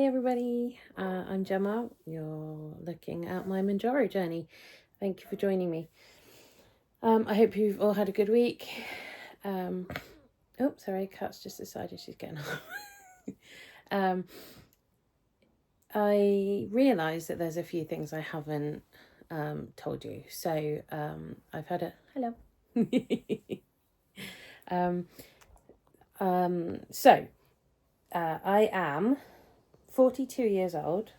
everybody, I'm Gemma. You're looking at my Mounjaro journey. Thank you for joining me. I hope you've all had a good week. Oh, sorry, Kat's just decided she's getting up. I realised that there's a few things I haven't told you. So I've had a hello. I am 42 years old.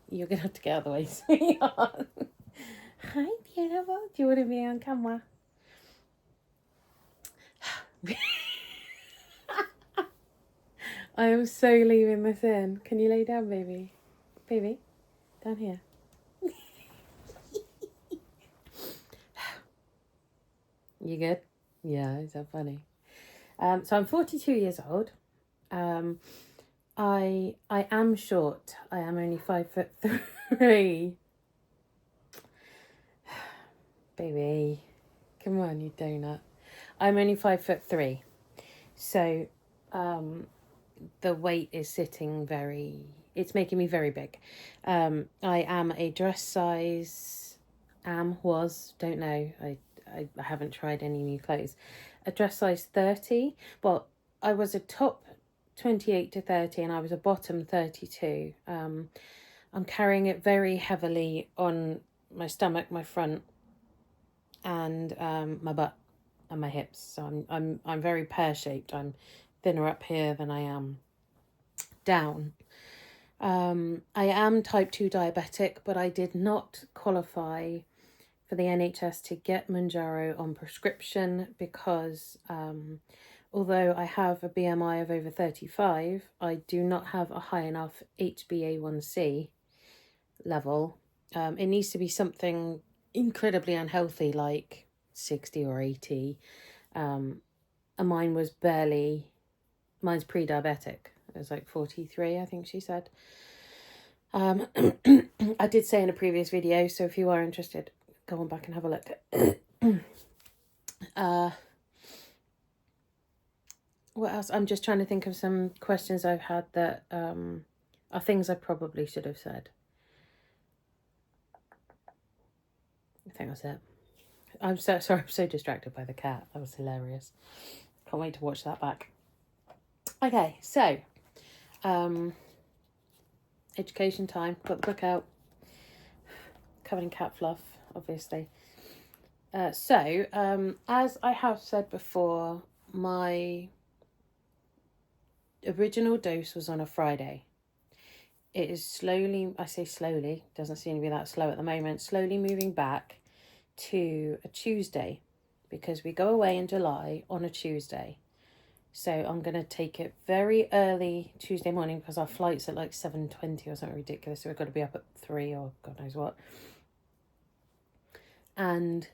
You're going to have to get out of the way, sweetheart. Hi, beautiful. Do you want to be on camera? I am so leaving this in. Can you lay down, baby? Baby, down here. You good? Yeah, is that funny? So I'm 42 years old. I am short. I am only 5'3". Baby, come on, you donut. I'm only 5'3". So the weight is sitting it's making me very big. I am a dress size, don't know. I haven't tried any new clothes. A dress size 30. Well, I was a top 28 to 30 and I was a bottom 32. I'm carrying it very heavily on my stomach, my front, and my butt and my hips. So I'm very pear-shaped. I'm thinner up here than I am down. I am type 2 diabetic, but I did not qualify for the NHS to get Mounjaro on prescription because although I have a BMI of over 35, I do not have a high enough HbA1c level. It needs to be something incredibly unhealthy like 60 or 80. And mine's pre-diabetic. It was like 43, I think she said. I did say in a previous video, so if you are interested, go on back and have a look. What else? I'm just trying to think of some questions I've had that are things I probably should have said. I think that's it. I'm so sorry, I'm so distracted by the cat. That was hilarious. Can't wait to watch that back. Okay, so education time. Got the book out. Covered in cat fluff, obviously. As I have said before, my original dose was on a Friday. It is slowly, I say slowly, doesn't seem to be that slow at the moment, slowly moving back to a Tuesday because we go away in July on a Tuesday. So I'm going to take it very early Tuesday morning because our flight's at like 7:20 or something ridiculous. So we've got to be up at 3 or God knows what. And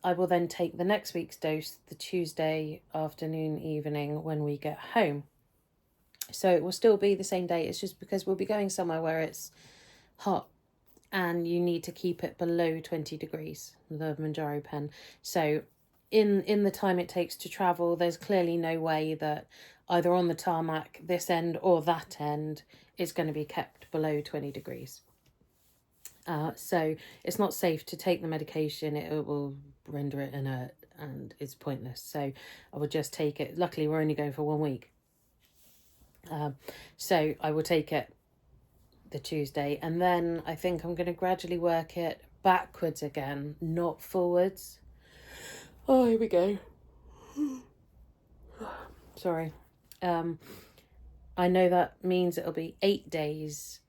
I will then take the next week's dose the Tuesday afternoon, evening when we get home. So it will still be the same day. It's just because we'll be going somewhere where it's hot and you need to keep it below 20 degrees, the Mounjaro pen. So in the time it takes to travel, there's clearly no way that either on the tarmac, this end or that end, is going to be kept below 20 degrees. So it's not safe to take the medication. It will render it inert and it's pointless. So I will just take it. Luckily, we're only going for 1 week. So I will take it the Tuesday, and then I think I'm going to gradually work it backwards again, not forwards. Oh, here we go. Sorry. I know that means it'll be 8 days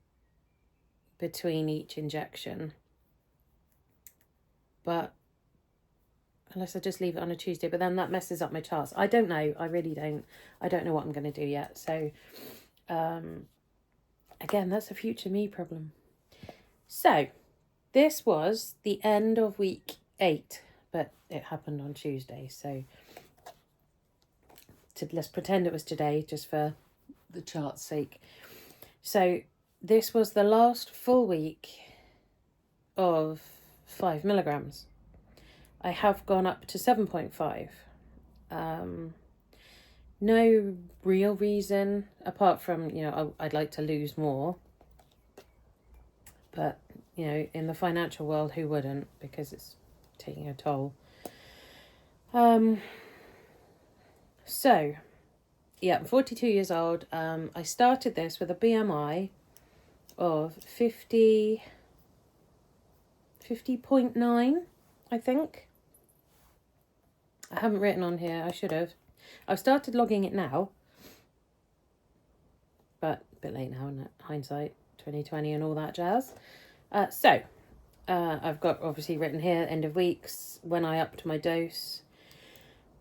between each injection, but unless I just leave it on a Tuesday, but then that messes up my charts. I don't know. I really don't. I don't know what I'm going to do yet. So, again, that's a future me problem. So, this was the end of week 8, but it happened on Tuesday. So, let's pretend it was today, just for the chart's sake. So, this was the last full week of 5 milligrams. I have gone up to 7.5. No real reason, apart from, you know, I'd like to lose more. But, you know, in the financial world, who wouldn't? Because it's taking a toll. So, yeah, I'm 42 years old. I started this with a BMI of 50.9, I think. I haven't written on here. I should have. I've started logging it now. But a bit late now, isn't it? Hindsight, 2020 and all that jazz. So, I've got obviously written here, end of weeks, when I upped my dose,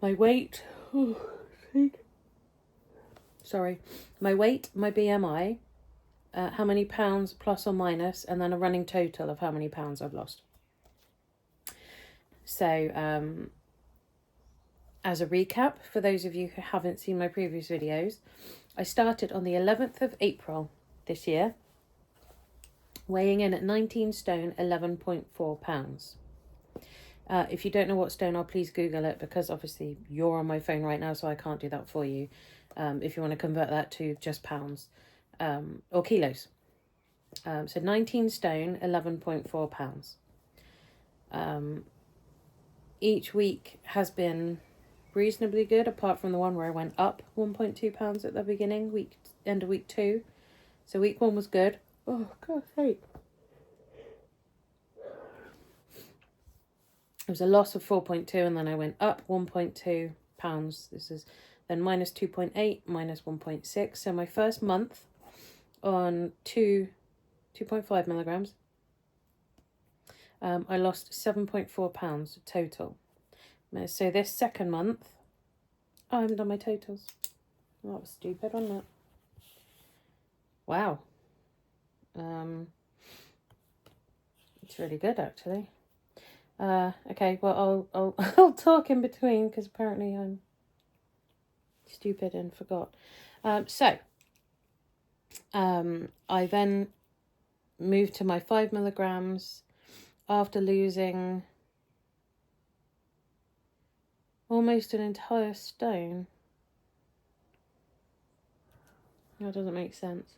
my weight, my weight, my BMI, how many pounds plus or minus, and then a running total of how many pounds I've lost. So, as a recap, for those of you who haven't seen my previous videos, I started on the 11th of April this year, weighing in at 19 stone, 11.4 pounds. If you don't know what stone are, please Google it, because obviously you're on my phone right now, so I can't do that for you. If you want to convert that to just pounds or kilos. So 19 stone, 11.4 pounds. Each week has been reasonably good, apart from the one where I went up 1.2 pounds at the beginning, end of week 2. So week 1 was good. Oh, God's sake. It was a loss of 4.2, and then I went up 1.2 pounds. This is then minus 2.8, minus 1.6. So my first month on 2.5 milligrams, I lost 7.4 pounds total. So this second month, I haven't done my totals. That was stupid, wasn't it? Wow. It's really good, actually. Okay, well, I'll talk in between, because apparently I'm stupid and forgot. I then moved to my 5 milligrams after losing almost an entire stone. That doesn't make sense.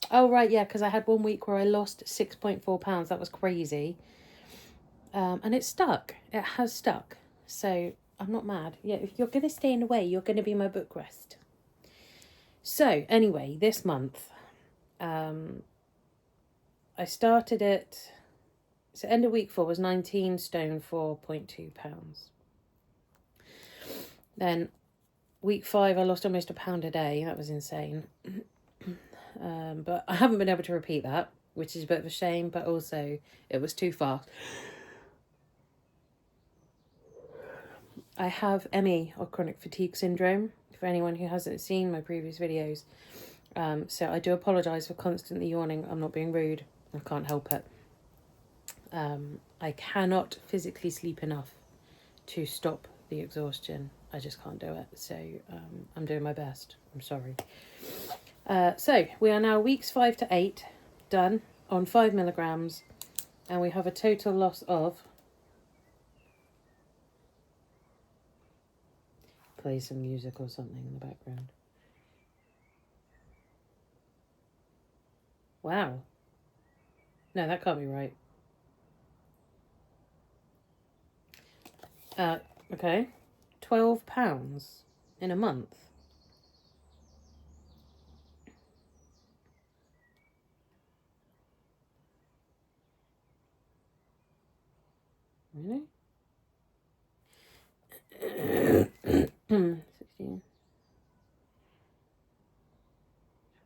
Oh, right, yeah, because I had 1 week where I lost 6.4 pounds. That was crazy. And it stuck. It has stuck. So I'm not mad. Yeah, if you're going to stay in the way, you're going to be my book rest. So anyway, this month, I started it. So end of week 4 was 19 stone, 4.2 pounds. Then week 5, I lost almost a pound a day. That was insane. But I haven't been able to repeat that, which is a bit of a shame, but also it was too fast. I have ME, or chronic fatigue syndrome, for anyone who hasn't seen my previous videos. So I do apologise for constantly yawning. I'm not being rude. I can't help it. I cannot physically sleep enough to stop the exhaustion. I just can't do it. So I'm doing my best. I'm sorry. So we are now weeks 5 to 8 done on 5 milligrams, and we have a total loss of, play some music or something in the background. Wow. No, that can't be right. Okay. 12 pounds in a month. Really? 16.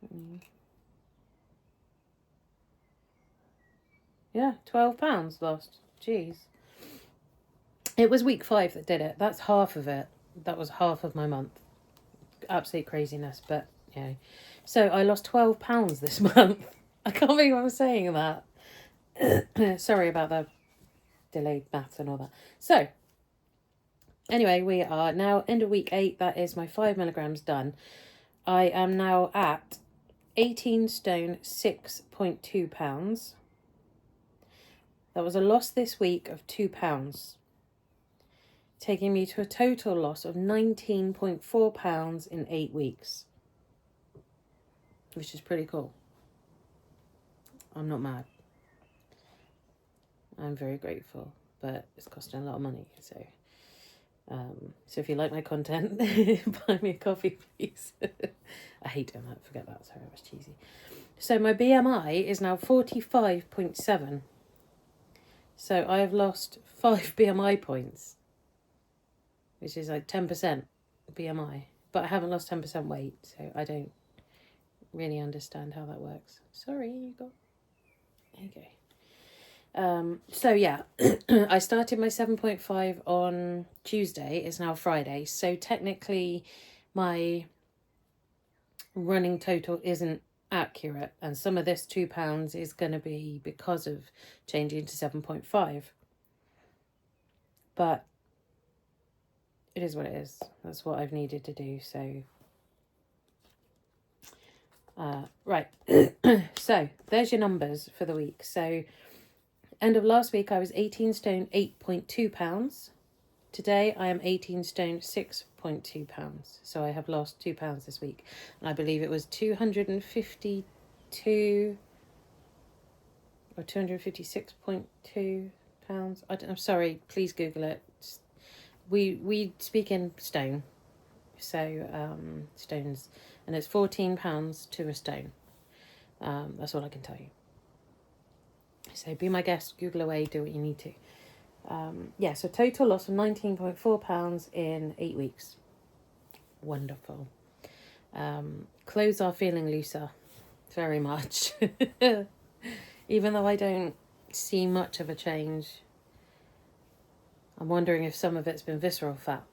20. Yeah, 12 pounds lost. Jeez. It was week 5 that did it. That's half of it. That was half of my month. Absolute craziness, but yeah. So I lost 12 pounds this month. I can't believe I'm saying that. Sorry about the delayed maths and all that. So anyway, we are now end of week 8. That is my 5 milligrams done. I am now at 18 stone, 6.2 pounds. That was a loss this week of 2 pounds. taking me to a total loss of £19.4 in 8 weeks, which is pretty cool. I'm not mad. I'm very grateful, but it's costing a lot of money. So if you like my content, buy me a coffee, please. I hate doing that. Forget that. Sorry, that was cheesy. So my BMI is now 45.7. So I have lost 5 BMI points, which is like 10% BMI. But I haven't lost 10% weight, so I don't really understand how that works. Sorry, there you go. So yeah, I started my 7.5 on Tuesday. It's now Friday. So technically my running total isn't accurate. And some of this £2 is going to be because of changing to 7.5. But it is what it is. That's what I've needed to do. So, right. So there's your numbers for the week. So end of last week, I was 18 stone, 8.2 pounds. Today, I am 18 stone, 6.2 pounds. So I have lost £2 this week. And I believe it was 252 or 256.2 pounds. I'm sorry, please Google it. We speak in stone. So, stones. And it's £14 to a stone. That's all I can tell you. So be my guest, Google away, do what you need to. So total loss of £19.4 in 8 weeks. Wonderful. Clothes are feeling looser, very much. Even though I don't see much of a change, I'm wondering if some of it's been visceral fat,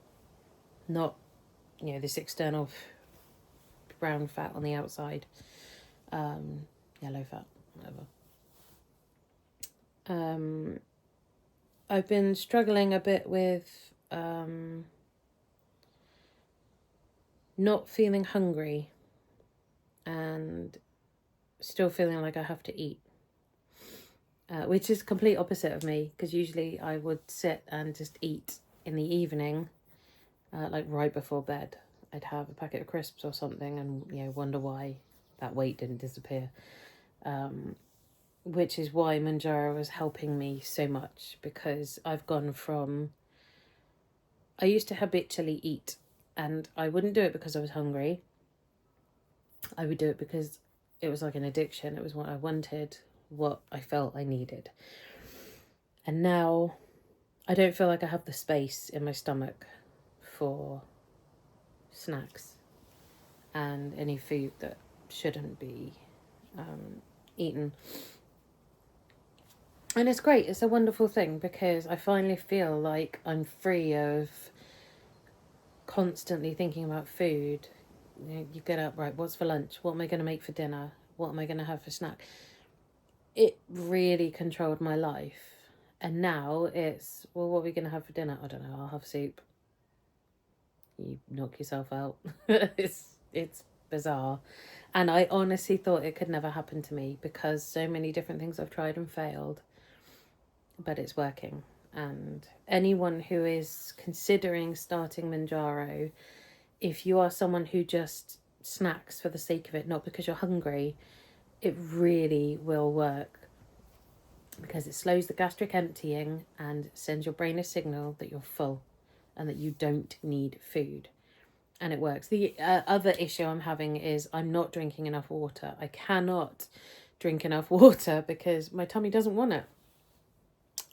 not, this external brown fat on the outside, yellow fat, whatever. I've been struggling a bit with not feeling hungry and still feeling like I have to eat, which is complete opposite of me, because usually I would sit and just eat in the evening, like right before bed. I'd have a packet of crisps or something and wonder why that weight didn't disappear. Which is why Mounjaro was helping me so much, because I've gone from, I used to habitually eat, and I wouldn't do it because I was hungry. I would do it because it was like an addiction. It was what I wanted, what I felt I needed. And now I don't feel like I have the space in my stomach for snacks and any food that shouldn't be eaten. And it's great. It's a wonderful thing, because I finally feel like I'm free of constantly thinking about food. You get up, right, what's for lunch? What am I going to make for dinner? What am I going to have for snack? It really controlled my life. And now it's, well, what are we going to have for dinner? I don't know, I'll have soup. You knock yourself out. It's bizarre. And I honestly thought it could never happen to me, because so many different things I've tried and failed. But it's working. And anyone who is considering starting Mounjaro, if you are someone who just snacks for the sake of it, not because you're hungry, it really will work, because it slows the gastric emptying and sends your brain a signal that you're full and that you don't need food. And it works. The other issue I'm having is I'm not drinking enough water. I cannot drink enough water because my tummy doesn't want it.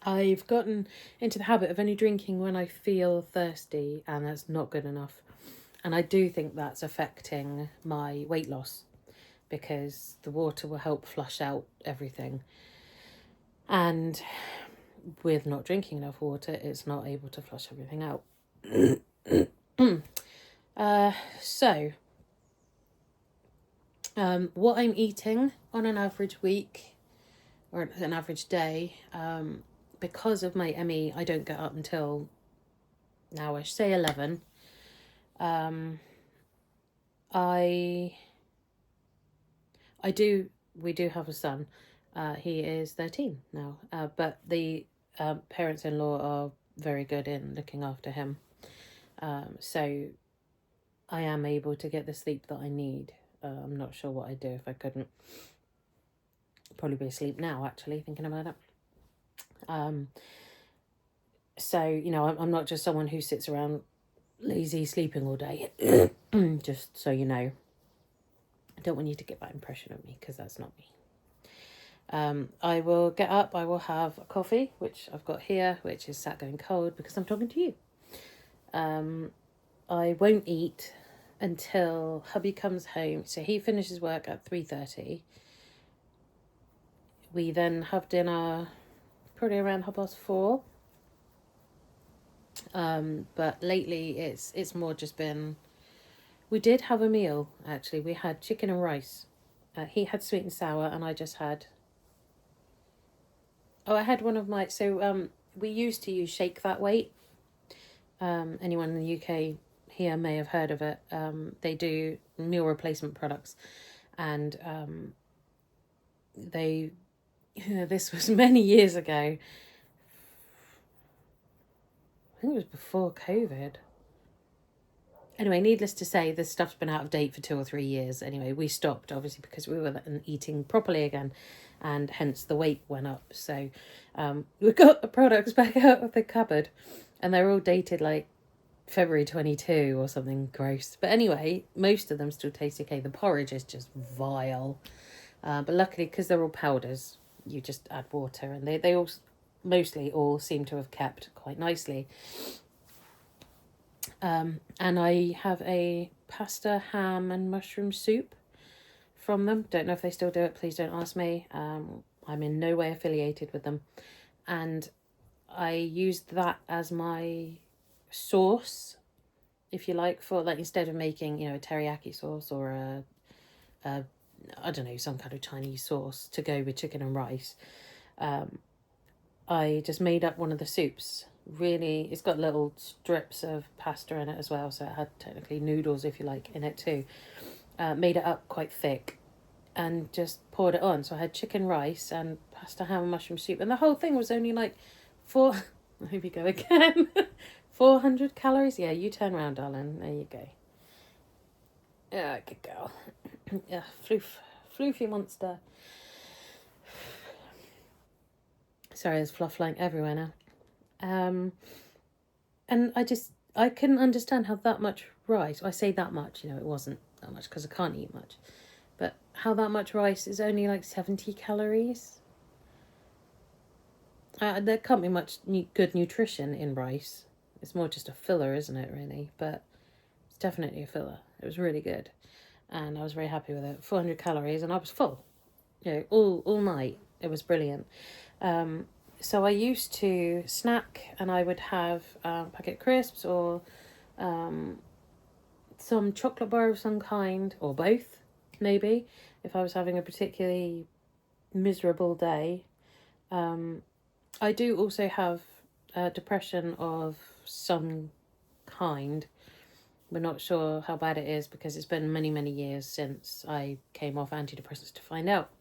I've gotten into the habit of only drinking when I feel thirsty, and that's not good enough. And I do think that's affecting my weight loss, because the water will help flush out everything. And with not drinking enough water, it's not able to flush everything out. What I'm eating on an average week or an average day, because of my ME, I don't get up until now, I say 11. We do have a son. He is 13 now, but the parents-in-law are very good in looking after him. So I am able to get the sleep that I need. I'm not sure what I'd do if I couldn't. Probably be asleep now, actually, thinking about it. So, you know, I'm not just someone who sits around lazy sleeping all day. Just so you know. I don't want you to get that impression of me, because that's not me. I will get up, I will have a coffee, which I've got here, which is sat going cold because I'm talking to you. I won't eat until hubby comes home. So he finishes work at 3:30. We then have dinner probably around 4:30. But lately it's more just been, we did have a meal, actually. We had chicken and rice. He had sweet and sour, and I just had, I had one of my, so we used to use Shake That Weight. Anyone in the UK here may have heard of it. They do meal replacement products, and this was many years ago. I think it was before COVID. Anyway, needless to say, this stuff's been out of date for 2 or 3 years. Anyway, we stopped, obviously, because we were eating properly again, and hence the weight went up. So we got the products back out of the cupboard, and they're all dated like February 22 or something gross. But anyway, most of them still taste okay. The porridge is just vile. But luckily, because they're all powders, you just add water, and they all, mostly all, seem to have kept quite nicely. And I have a pasta, ham and mushroom soup from them. Don't know if they still do it. Please don't ask me. I'm in no way affiliated with them. And I used that as my sauce, if you like, for like, instead of making, you know, a teriyaki sauce or a I don't know, some kind of Chinese sauce to go with chicken and rice. I just made up one of the soups. Really, it's got little strips of pasta in it as well, so it had technically noodles, if you like, in it too. Made it up quite thick and just poured it on. So I had chicken, rice and pasta, ham and mushroom soup, and the whole thing was only like here we go again. 400 calories. Yeah, you turn around, darling. There you go. Yeah, good girl. Yeah, floofy monster. Sorry, there's fluff flying everywhere now. And I couldn't understand how that much rice, I say that much, you know, it wasn't that much because I can't eat much, but how that much rice is only like 70 calories. There can't be much good nutrition in rice. It's more just a filler, isn't it, really? But it's definitely a filler. It was really good, and I was very happy with it. 400 calories, and I was full, you know, all night. It was brilliant. So I used to snack, and I would have packet crisps or some chocolate bar of some kind, or both, maybe, if I was having a particularly miserable day. I do also have depression of some kind. We're not sure how bad it is because it's been many, many years since I came off antidepressants to find out.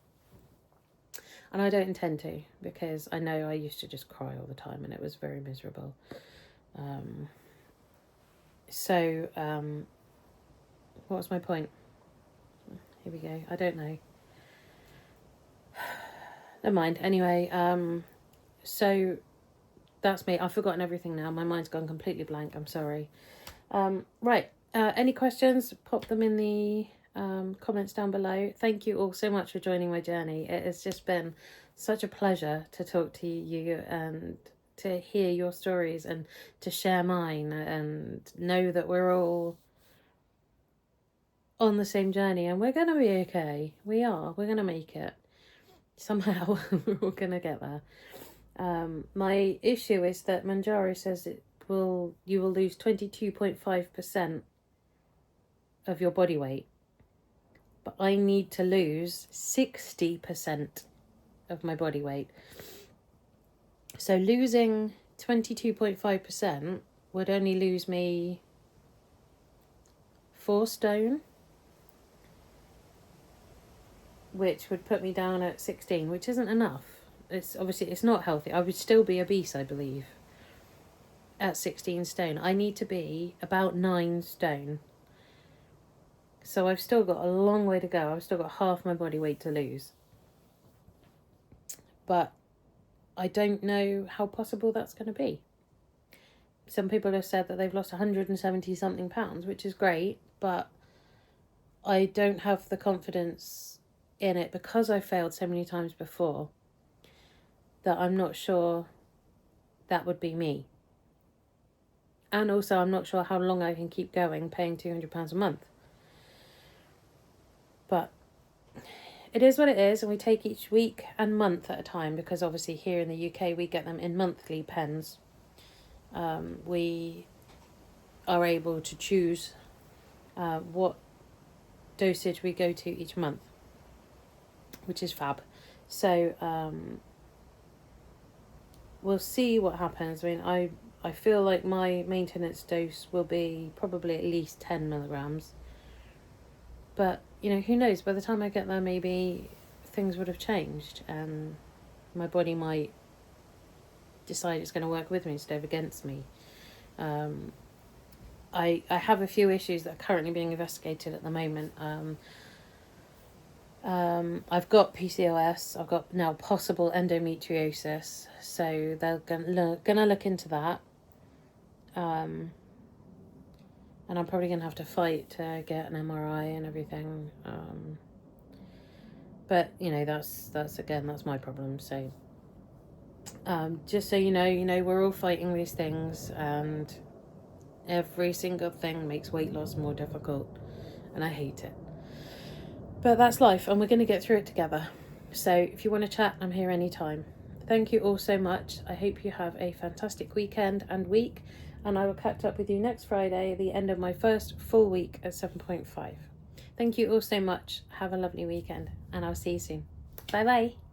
And I don't intend to, because I know I used to just cry all the time and it was very miserable. What was my point? Here we go. I don't know. Never mind. Anyway, so that's me. I've forgotten everything now. My mind's gone completely blank. I'm sorry. Right. Any questions? Pop them in the comments down below. Thank you all so much for joining my journey. It has just been such a pleasure to talk to you and to hear your stories and to share mine and know that we're all on the same journey and we're gonna be okay. We're gonna make it somehow. We're all gonna get there. My issue is that Mounjaro says you will lose 22.5% of your body weight, but I need to lose 60% of my body weight. So losing 22.5% would only lose me 4 stone, which would put me down at 16, which isn't enough. It's not healthy. I would still be obese, I believe. at 16 stone. I need to be about 9 stone. So I've still got a long way to go. I've still got half my body weight to lose. But I don't know how possible that's going to be. Some people have said that they've lost 170 something pounds, which is great, but I don't have the confidence in it because I failed so many times before that I'm not sure that would be me. And also I'm not sure how long I can keep going paying £200 a month. But it is what it is, and we take each week and month at a time, because obviously here in the UK we get them in monthly pens. We are able to choose what dosage we go to each month, which is fab. So we'll see what happens. I mean, I feel like my maintenance dose will be probably at least 10 milligrams. But, you know, who knows? By the time I get there, maybe things would have changed and my body might decide it's going to work with me instead of against me. I have a few issues that are currently being investigated at the moment. I've got PCOS. I've got now possible endometriosis. So they're gonna look into that. And I'm probably going to have to fight to get an MRI and everything. But, you know, that's my problem. So, just so you know, we're all fighting these things, and every single thing makes weight loss more difficult, and I hate it. But that's life, and we're going to get through it together. So if you want to chat, I'm here anytime. Thank you all so much. I hope you have a fantastic weekend and week, and I will catch up with you next Friday, the end of my first full week at 7.5. Thank you all so much. Have a lovely weekend, and I'll see you soon. Bye bye.